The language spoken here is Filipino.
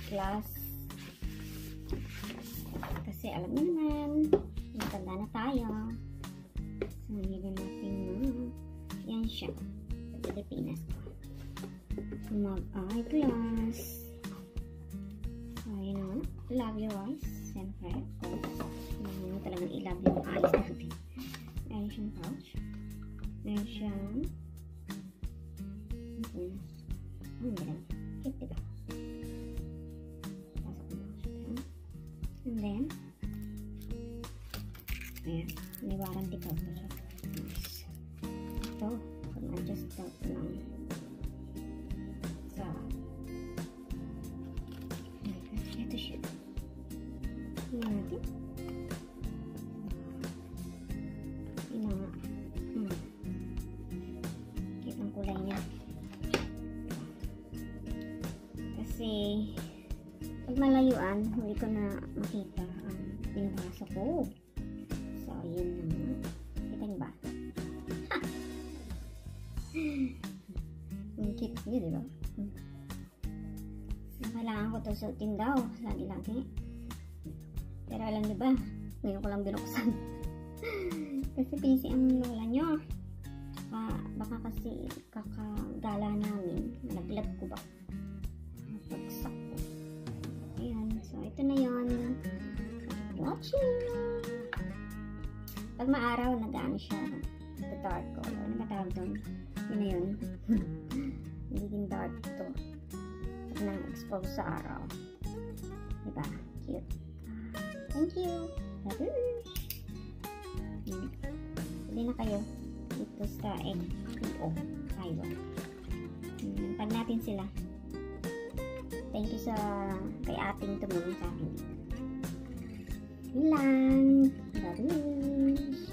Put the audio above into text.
class. Kasi alam niyo naman, matanda na tayo. So, hindi natin yan siya. Sa Pilipinas ko. Mag-eyeglass. So, yun naman. Love your eyes. Siyempre. Hindi mo talagang i-love yung eyes natin. Meron siyang pouch. Meron siyang cute, diba? Pasok mo siya. And then, ayan. May warranty card pa siya. Nice. Ito, pag-adjust out lang. So, ito siya. Tingnan natin. Yun na nga. Cute ang kulay niya. Kasi, pag malayuan, hindi ko na makita ang pinapasok ko. So, yun na nga. Kita niyo ba? Ang cute niya, diba? So, kailangan ko ito suotin daw. Lagi-lagi. Pero alam niyo ba? Ngayon ko lang binuksan. Kasi busy ang lola nyo. Baka kasi kakagala namin. Nalaglag ko ba? Pagsak ko. Ayan. So, ito na yun. Watching! Pag maaraw, nag-ano siya. The dark color. Ano ba tawag doon? Yun na yun. Nagiging dark ito. Pag na-expose sa araw. Diba? Cute. Thank you! Babush! Hindi na kayo dito sa XPO Taiwan. Pag natin sila. Thank you sa kay ating tumulong sa akin. Yun lang. Babush!